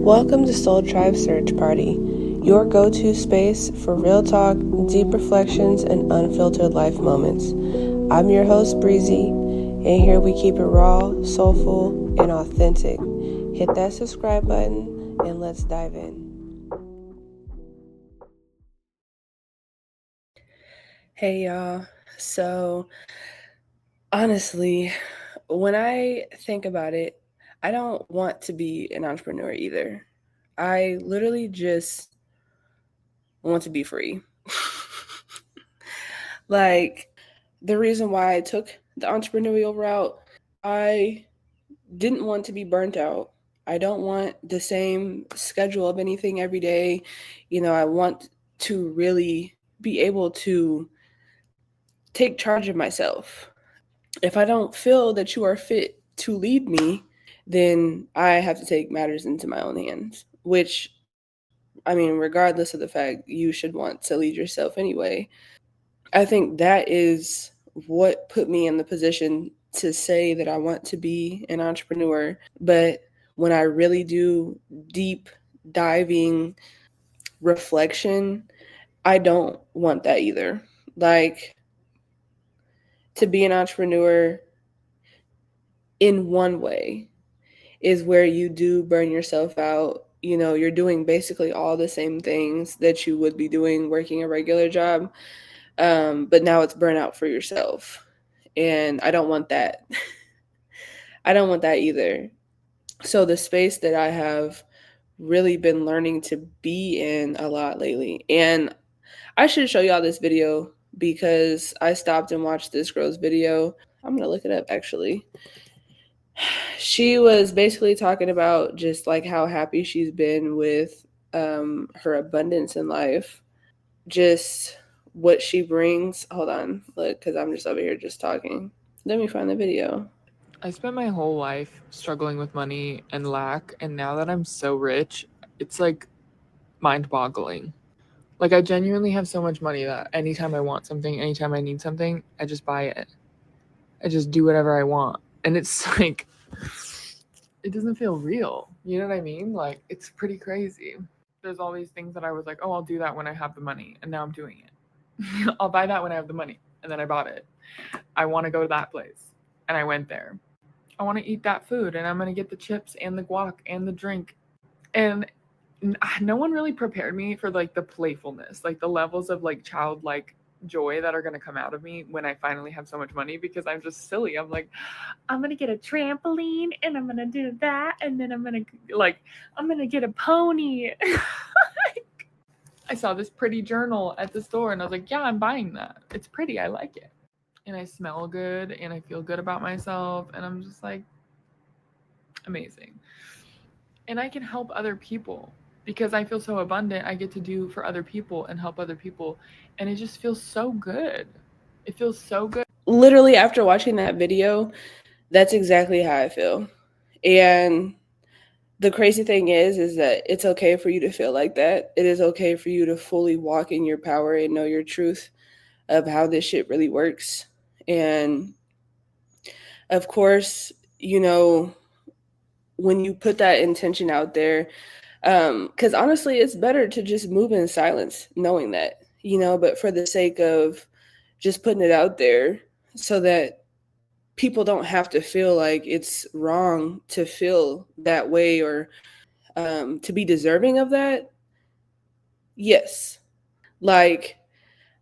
Welcome to Soul Tribe Search Party, your go-to space for real talk, deep reflections, and unfiltered life moments. I'm your host, Breezy, and here we keep it raw, soulful, and authentic. Hit that subscribe button, and let's dive in. Hey, y'all. So, honestly, when I think about it, I don't want to be an entrepreneur either. I literally just want to be free. Like, the reason why I took the entrepreneurial route, I didn't want to be burnt out. I don't want the same schedule of anything every day. I want to really be able to take charge of myself. If I don't feel that you are fit to lead me, then I have to take matters into my own hands, which, I mean, regardless of the fact you should want to lead yourself anyway, I think that is what put me in the position to say that I want to be an entrepreneur. But when I really do deep diving reflection, I don't want that either. Like, to be an entrepreneur in one way is where you do burn yourself out. You're doing basically all the same things that you would be doing working a regular job, but now it's burnout for yourself. And I don't want that. I don't want that either. So the space that I have really been learning to be in a lot lately, and I should show y'all this video because I stopped and watched this girl's video. I'm gonna look it up actually. She was basically talking about just like how happy she's been with her abundance in life, just what she brings. Hold on, look, because I'm just over here just talking. Let me find the video. I spent my whole life struggling with money and lack, and now that I'm so rich, it's like mind-boggling. Like, I genuinely have so much money that anytime I want something, anytime I need something, I just buy it. I just do whatever I want. And it's like, it doesn't feel real. You know what I mean? Like, it's pretty crazy. There's all these things that I was like, oh, I'll do that when I have the money. And now I'm doing it. I'll buy that when I have the money. And then I bought it. I want to go to that place. And I went there. I want to eat that food, and I'm going to get the chips and the guac and the drink. And no one really prepared me for like the playfulness, like the levels of like childlike joy that are going to come out of me when I finally have so much money, because I'm just silly. I'm like, I'm going to get a trampoline and I'm going to do that. And then I'm going to get a pony. I saw this pretty journal at the store and I was like, yeah, I'm buying that. It's pretty. I like it. And I smell good and I feel good about myself. And I'm just like, amazing. And I can help other people because I feel so abundant. I get to do for other people and help other people. And it just feels so good. It feels so good. Literally, after watching that video, that's exactly how I feel. And the crazy thing is that it's okay for you to feel like that. It is okay for you to fully walk in your power and know your truth of how this shit really works. And of course, when you put that intention out there, because honestly, it's better to just move in silence, knowing that, but for the sake of just putting it out there so that people don't have to feel like it's wrong to feel that way or to be deserving of that. Yes. Like,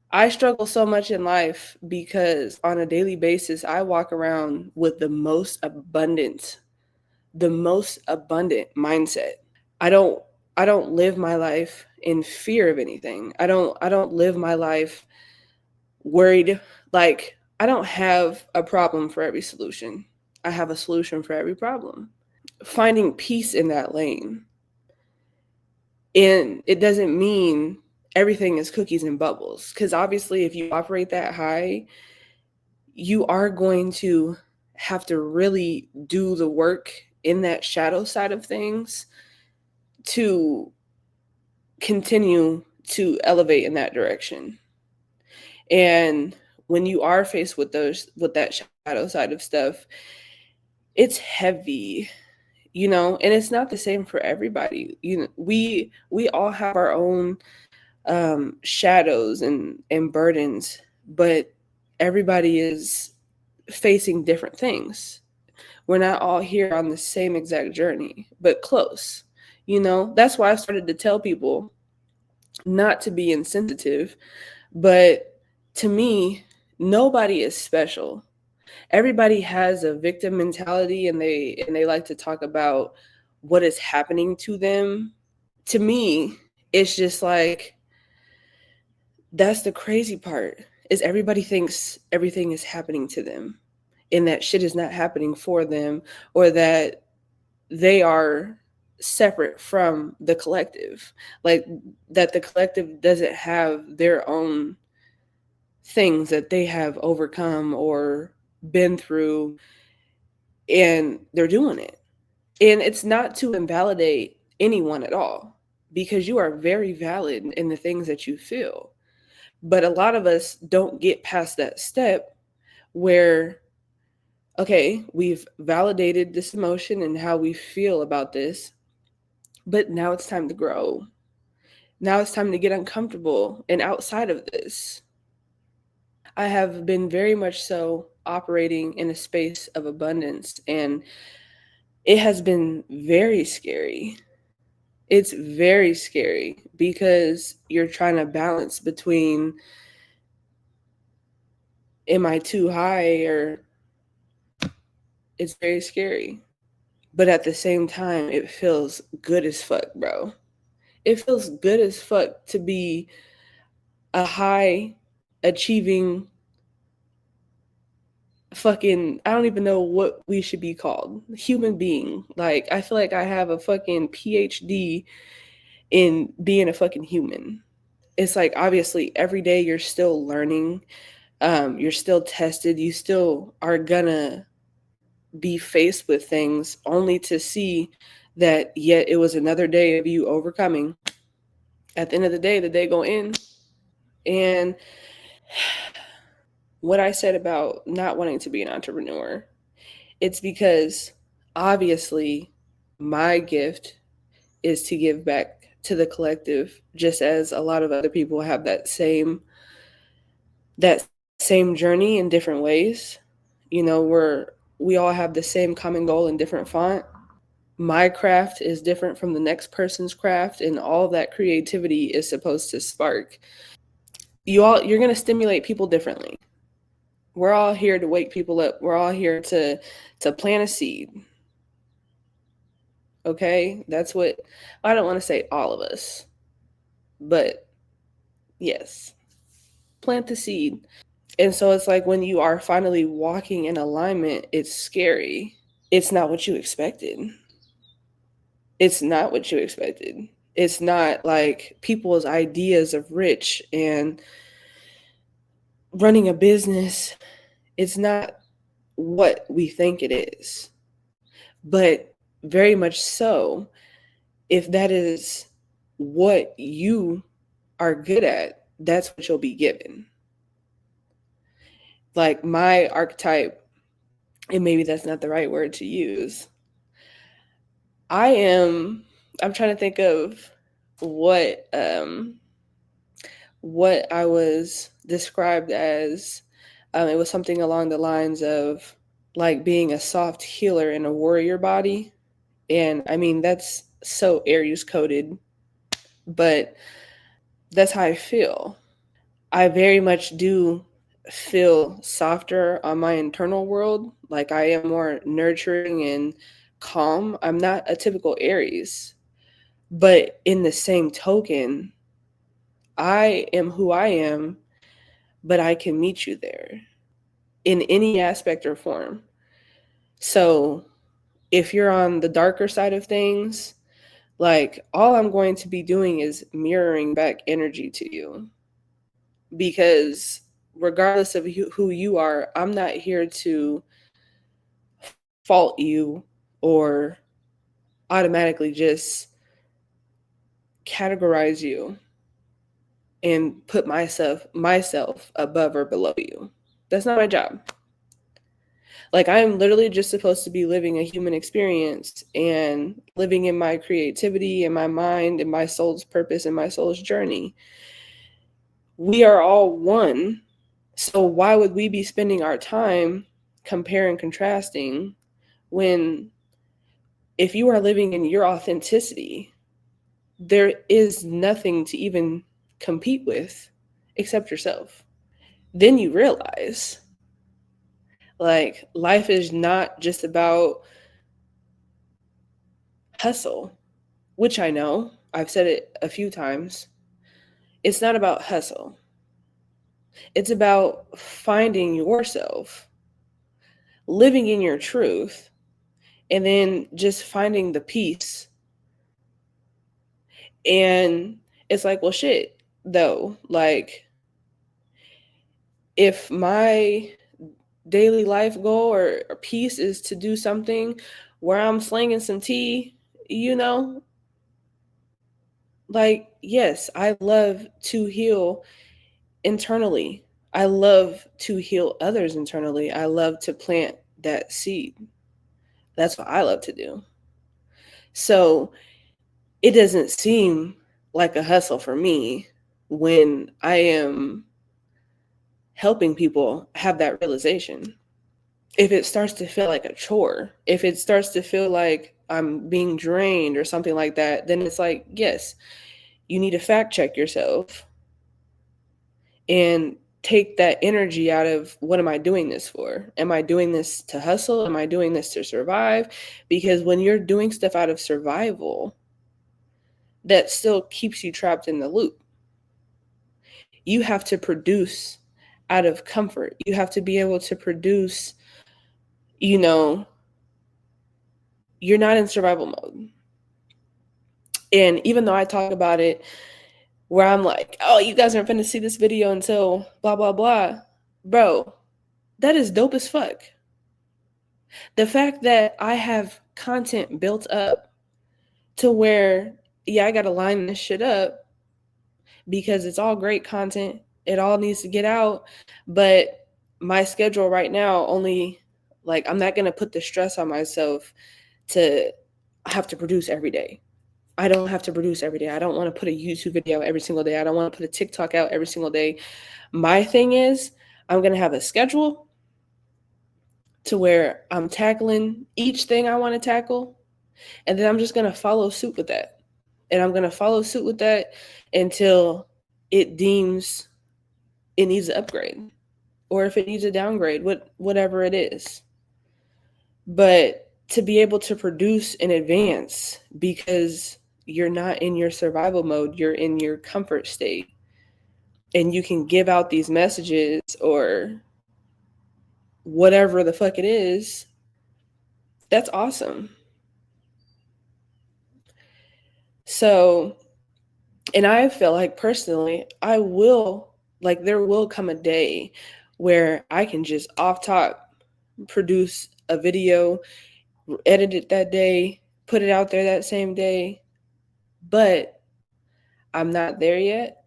I struggle so much in life because on a daily basis, I walk around with the most abundant mindset. I don't I don't live my life in fear of anything. I don't live my life worried. Like, I don't have a problem for every solution. I have a solution for every problem. Finding peace in that lane. And it doesn't mean everything is cookies and bubbles, because obviously if you operate that high, you are going to have to really do the work in that shadow side of things to continue to elevate in that direction. And when you are faced with that shadow side of stuff, it's heavy. and it's not the same for everybody. We all have our own shadows and burdens, but everybody is facing different things. We're not all here on the same exact journey, but close. That's why I started to tell people not to be insensitive, but to me, nobody is special. Everybody has a victim mentality, and they like to talk about what is happening to them. To me, it's just like, that's the crazy part, is everybody thinks everything is happening to them and that shit is not happening for them, or that they are separate from the collective, like that the collective doesn't have their own things that they have overcome or been through, and they're doing it. And it's not to invalidate anyone at all, because you are very valid in the things that you feel. But a lot of us don't get past that step where, okay, we've validated this emotion and how we feel about this, but now it's time to grow. Now it's time to get uncomfortable and outside of this. I have been very much so operating in a space of abundance, and it has been very scary. It's very scary because you're trying to balance between, am I too high, or it's very scary. But at the same time, it feels good as fuck, bro. It feels good as fuck to be a high achieving fucking, I don't even know what we should be called, human being. Like, I feel like I have a fucking PhD in being a fucking human. It's like, obviously every day you're still learning, you're still tested, you still are gonna be faced with things, only to see that yet it was another day of you overcoming. At the end of the day gonna end. And what I said about not wanting to be an entrepreneur, it's because obviously my gift is to give back to the collective, just as a lot of other people have that same journey in different ways. We all have the same common goal in different font. My craft is different from the next person's craft, and all that creativity is supposed to spark. You're going to stimulate people differently. We're all here to wake people up. We're all here to plant a seed. Okay? That's what, I don't want to say all of us, but yes. Plant the seed. And so it's like, when you are finally walking in alignment, it's scary. It's not what you expected. It's not what you expected. It's not like people's ideas of rich and running a business. It's not what we think it is. But very much so, if that is what you are good at, that's what you'll be given. Like, my archetype, and maybe that's not the right word to use. I'm trying to think of what what I was described as. It was something along the lines of like being a soft healer in a warrior body. And I mean, that's so Aries coded, but that's how I feel. I very much do feel softer on my internal world. Like, I am more nurturing and calm. I'm not a typical Aries, but in the same token, I am who I am, but I can meet you there in any aspect or form. So if you're on the darker side of things, like, all I'm going to be doing is mirroring back energy to you, because regardless of who you are, I'm not here to fault you or automatically just categorize you and put myself above or below you. That's not my job. Like, I'm literally just supposed to be living a human experience and living in my creativity and my mind and my soul's purpose and my soul's journey. We are all one. So why would we be spending our time comparing, contrasting, when if you are living in your authenticity, there is nothing to even compete with except yourself? Then you realize, like, life is not just about hustle, which I know, I've said it a few times. It's not about hustle. It's about finding yourself, living in your truth, and then just finding the peace. And it's like, well, shit, though. Like, if my daily life goal or piece is to do something where I'm slinging some tea, you know, like, yes, I love to heal internally. I love to heal others internally. I love to plant that seed. That's what I love to do. So it doesn't seem like a hustle for me when I am helping people have that realization. If it starts to feel like a chore, if it starts to feel like I'm being drained or something like that, then it's like, yes, you need to fact check yourself and take that energy out of, what am I doing this for? Am I doing this to hustle? Am I doing this to survive? Because when you're doing stuff out of survival, that still keeps you trapped in the loop. You have to produce out of comfort. You have to be able to produce, you know, you're not in survival mode. And even though I talk about it where I'm like, oh, you guys aren't finna see this video until blah, blah, blah, bro, that is dope as fuck. The fact that I have content built up to where, yeah, I got to line this shit up because it's all great content. It all needs to get out. But my schedule right now only, like, I'm not going to put the stress on myself to have to produce every day. I don't have to produce every day. I don't want to put a YouTube video out every single day. I don't want to put a TikTok out every single day. My thing is, I'm going to have a schedule to where I'm tackling each thing I want to tackle. And then I'm just going to follow suit with that. And I'm going to follow suit with that until it deems it needs an upgrade, or if it needs a downgrade, whatever it is. But to be able to produce in advance because you're not in your survival mode, you're in your comfort state, and you can give out these messages or whatever the fuck it is, that's awesome. So, and I feel like personally, there will come a day where I can just off top produce a video, edit it that day, put it out there that same day. But I'm not there yet.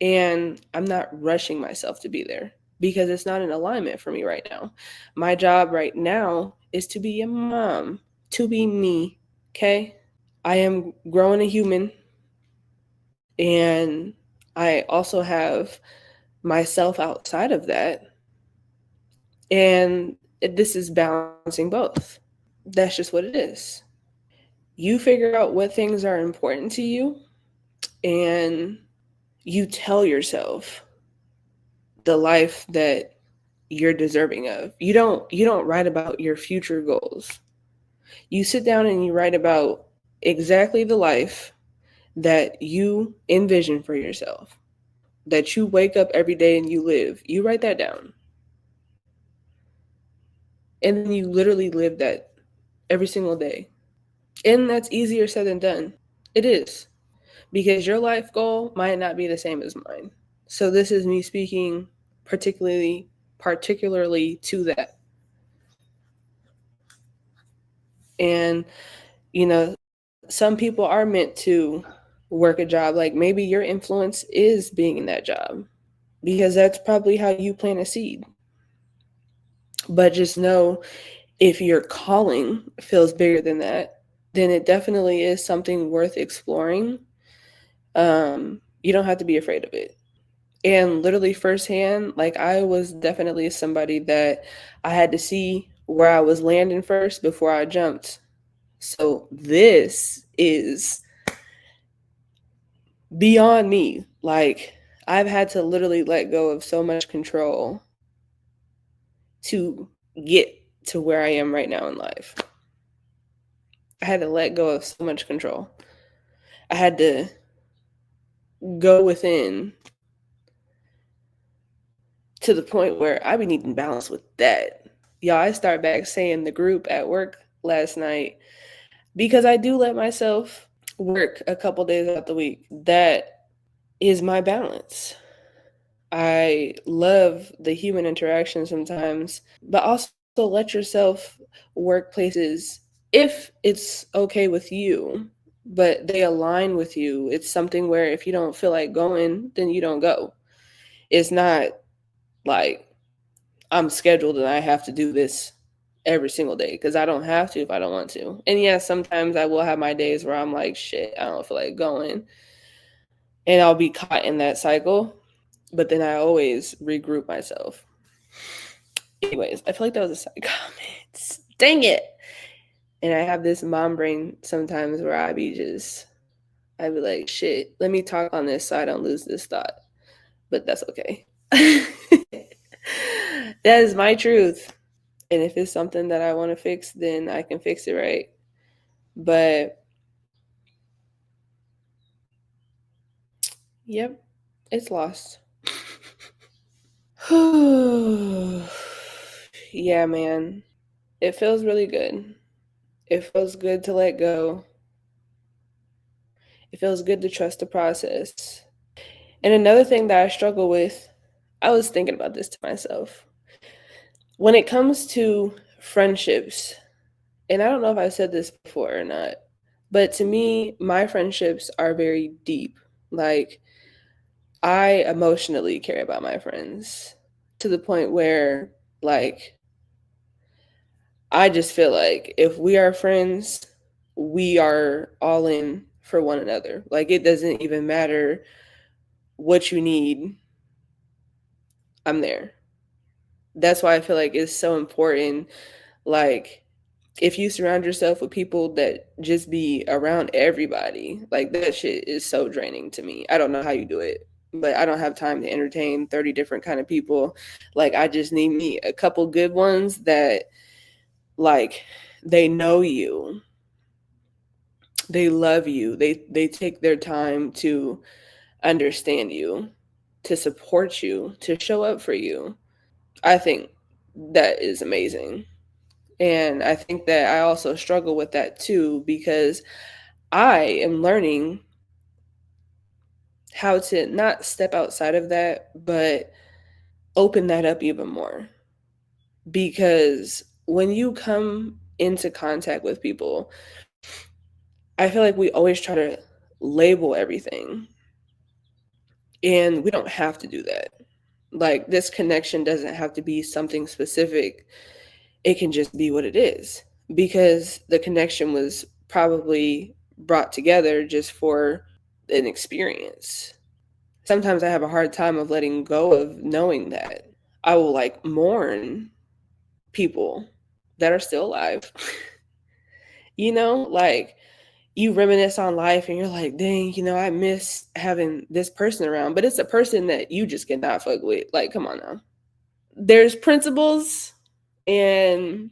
And I'm not rushing myself to be there because it's not in alignment for me right now. My job right now is to be a mom, to be me. Okay. I am growing a human, and I also have myself outside of that. And this is balancing both. That's just what it is. You figure out what things are important to you, and you tell yourself the life that you're deserving of. You don't write about your future goals. You sit down and you write about exactly the life that you envision for yourself, that you wake up every day and you live. You write that down. And then you literally live that every single day. And that's easier said than done. It is. Because your life goal might not be the same as mine. So this is me speaking particularly to that. And some people are meant to work a job. Like, maybe your influence is being in that job because that's probably how you plant a seed. But just know, if your calling feels bigger than that, then it definitely is something worth exploring. You don't have to be afraid of it. And literally firsthand, like I was definitely somebody that I had to see where I was landing first before I jumped. So this is beyond me. Like I've had to literally let go of so much control to get to where I am right now in life. I had to let go of so much control. I had to go within to the point where I be needing balance with that. Y'all, I start back saying the group at work last night because I do let myself work a couple days out the week. That is my balance. I love the human interaction sometimes, but also let yourself work places if it's okay with you, but they align with you. It's something where if you don't feel like going, then you don't go. It's not like I'm scheduled and I have to do this every single day because I don't have to if I don't want to. And yeah, sometimes I will have my days where I'm like, shit, I don't feel like going. And I'll be caught in that cycle. But then I always regroup myself. Anyways, I feel like that was a side comment. Dang it. And I have this mom brain sometimes where I'd be like, shit, let me talk on this so I don't lose this thought. But that's okay. That is my truth. And if it's something that I want to fix, then I can fix it, right? But yep, it's lost. Yeah, man. It feels really good. It feels good to let go. It feels good to trust the process. And another thing that I struggle with, I was thinking about this to myself. When it comes to friendships, and I don't know if I said this before or not, but to me, my friendships are very deep. Like, I emotionally care about my friends to the point where, like, I just feel like if we are friends, we are all in for one another. Like, it doesn't even matter what you need, I'm there. That's why I feel like it's so important. Like, if you surround yourself with people that just be around everybody, like that shit is so draining to me. I don't know how you do it, but I don't have time to entertain 30 different kind of people. Like I just need me a couple good ones that like they know you, they love you, they take their time to understand you, to support you, to show up for you. I think that is amazing. And I think that I also struggle with that too because I am learning how to not step outside of that, but open that up even more. Because when you come into contact with people, I feel like we always try to label everything, and we don't have to do that. Like, this connection doesn't have to be something specific, it can just be what it is. Because the connection was probably brought together just for an experience. Sometimes I have a hard time of letting go of knowing that. I will like mourn people that are still alive. Like you reminisce on life and you're like, dang, I miss having this person around. But it's a person that you just cannot fuck with. Like, come on now. There's principles, and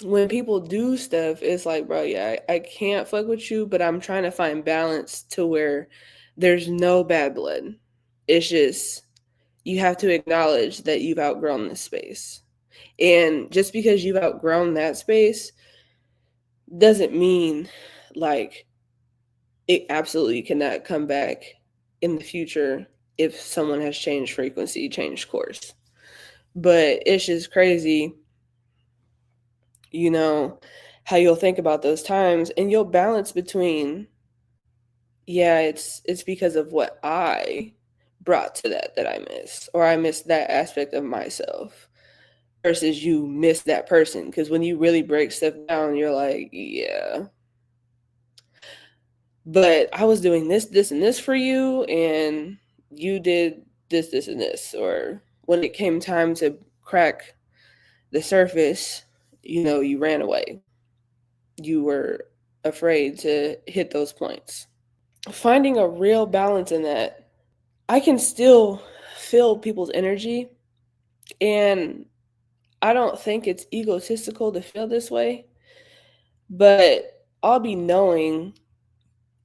when people do stuff, it's like, bro, yeah, I can't fuck with you, but I'm trying to find balance to where there's no bad blood. It's just you have to acknowledge that you've outgrown this space. And just because you've outgrown that space doesn't mean like it absolutely cannot come back in the future if someone has changed frequency, changed course. But it's just crazy, you know, how you'll think about those times and you'll balance between, yeah, it's because of what I brought to that I miss, or I miss that aspect of myself, versus you miss that person. Because when you really break stuff down, you're like, yeah, but I was doing this, and this for you, and you did this, and this. Or when it came time to crack the surface, you ran away. You were afraid to hit those points. Finding a real balance in that, I can still feel people's energy, and I don't think it's egotistical to feel this way, but I'll be knowing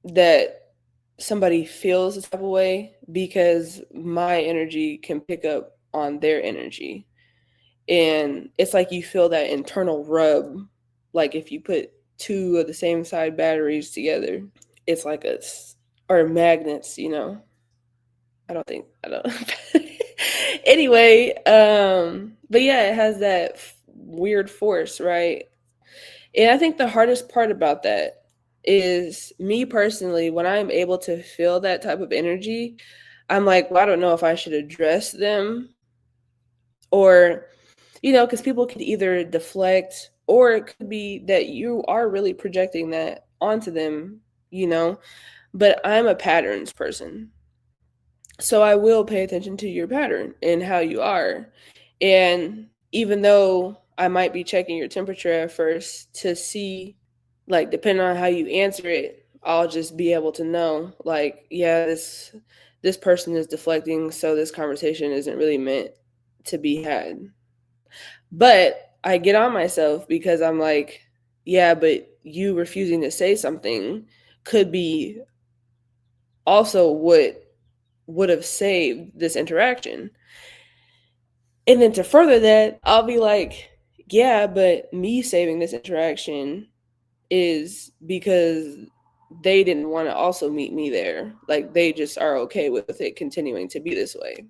that somebody feels this type of way because my energy can pick up on their energy. And it's like you feel that internal rub. Like if you put two of the same side batteries together, it's like or magnets. I don't. Anyway, but yeah, it has that weird force, right? And I think the hardest part about that is me personally, when I'm able to feel that type of energy, I'm like, well, I don't know if I should address them or, because people could either deflect or it could be that you are really projecting that onto them, you know, but I'm a patterns person. So I will pay attention to your pattern and how you are. And even though I might be checking your temperature at first to see, like, depending on how you answer it, I'll just be able to know, like, yeah, this person is deflecting, so this conversation isn't really meant to be had. But I get on myself because I'm like, yeah, but you refusing to say something could be also what would have saved this interaction. And then to further that, I'll be like, yeah, but me saving this interaction is because they didn't want to also meet me there. Like they just are okay with it continuing to be this way.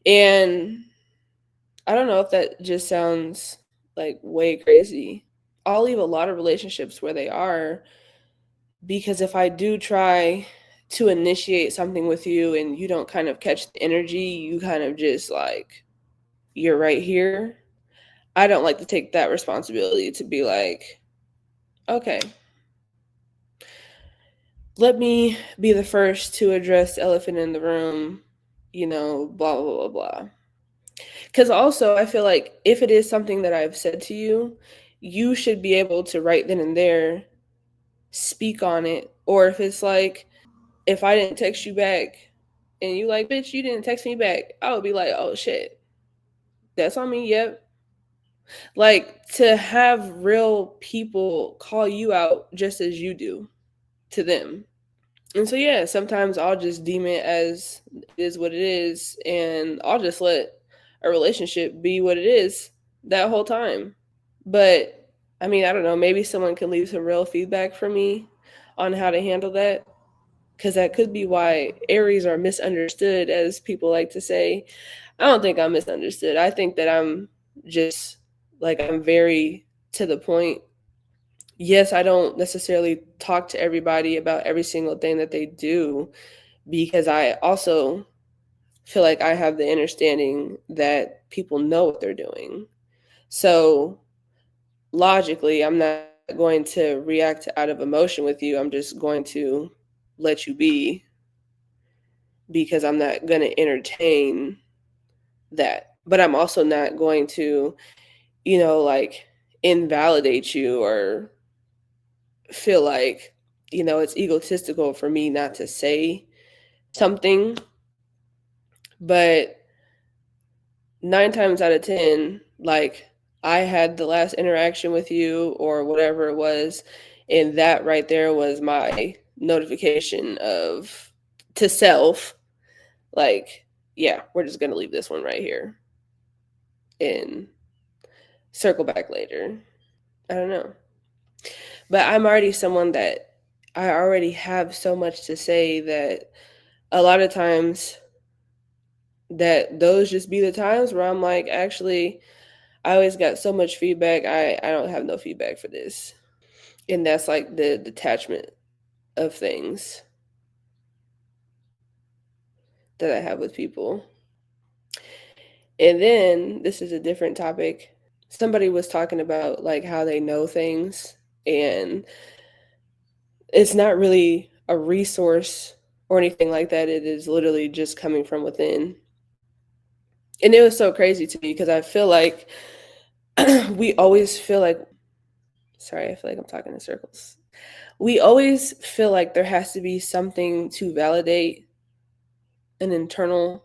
And I don't know if that just sounds like way crazy. I'll leave a lot of relationships where they are because if I do try to initiate something with you and you don't kind of catch the energy, you kind of just like, you're right here. I don't like to take that responsibility to be like, okay, let me be the first to address the elephant in the room, blah, blah, blah, blah. Because also, I feel like if it is something that I've said to you, you should be able to right then and there speak on it. Or if it's like, if I didn't text you back and you like, bitch, you didn't text me back, I would be like, oh shit, that's on me. Yep. Like to have real people call you out just as you do to them. And so yeah, sometimes I'll just deem it as it is what it is and I'll just let a relationship be what it is that whole time. But I mean, I don't know, maybe someone can leave some real feedback for me on how to handle that because that could be why Aries are misunderstood, as people like to say. I don't think I'm misunderstood. I think that I'm just like, I'm very to the point. Yes, I don't necessarily talk to everybody about every single thing that they do because I also feel like I have the understanding that people know what they're doing. So logically, I'm not going to react out of emotion with you. I'm just going to let you be because I'm not going to entertain that. But I'm also not going to, like invalidate you or feel like, it's egotistical for me not to say something. But 9 times out of 10, like I had the last interaction with you or whatever it was. And that right there was my notification of to self, like, yeah, we're just going to leave this one right here and circle back later. I don't know. But I'm already someone that I already have so much to say that a lot of times that those just be the times where I'm like, actually, I always got so much feedback. I don't have no feedback for this. And that's like the detachment of things that I have with people. And then this is a different topic. Somebody was talking about like how they know things, and it's not really a resource or anything like that. It is literally just coming from within. And it was so crazy to me because I feel like we always feel like, sorry, I feel like I'm talking in circles. We always feel like there has to be something to validate an internal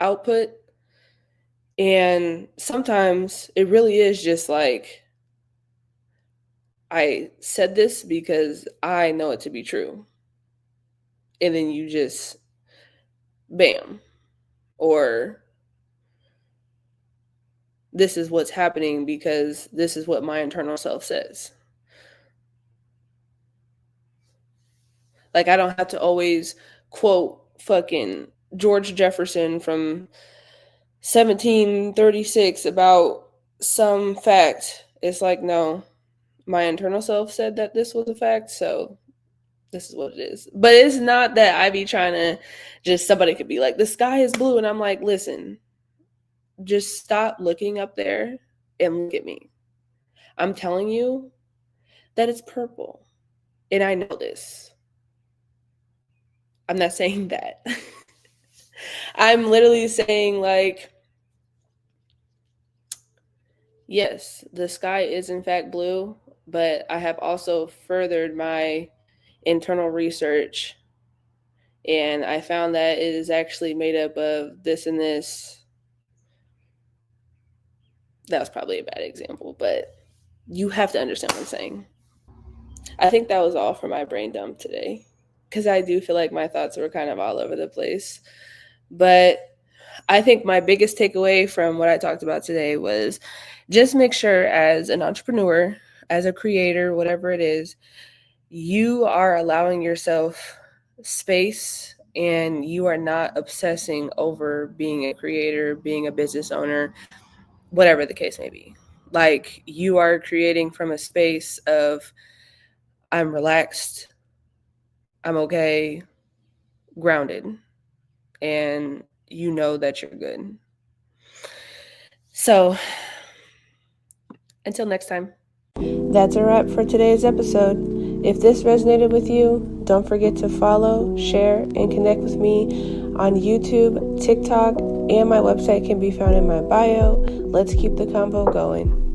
output. And sometimes it really is just like, I said this because I know it to be true. And then you just, bam. Or this is what's happening because this is what my internal self says. Like, I don't have to always quote fucking George Jefferson from 1736 about some fact. It's like, no, my internal self said that this was a fact, so this is what it is. But it's not that I be trying to just, somebody could be like, the sky is blue. And I'm like, listen, just stop looking up there and look at me. I'm telling you that it's purple. And I know this. I'm not saying that. I'm literally saying, like, yes, the sky is in fact blue, but I have also furthered my internal research, and I found that it is actually made up of this and this. That was probably a bad example, but you have to understand what I'm saying. I think that was all for my brain dump today, because I do feel like my thoughts were kind of all over the place. But I think my biggest takeaway from what I talked about today was just make sure, as an entrepreneur, as a creator, whatever it is, you are allowing yourself space and you are not obsessing over being a creator, being a business owner, whatever the case may be. Like, you are creating from a space of, I'm relaxed, I'm okay, grounded, and you know that you're good. So, until next time. That's a wrap for today's episode. If this resonated with you, don't forget to follow, share, and connect with me on YouTube, TikTok, and my website can be found in my bio. Let's keep the convo going.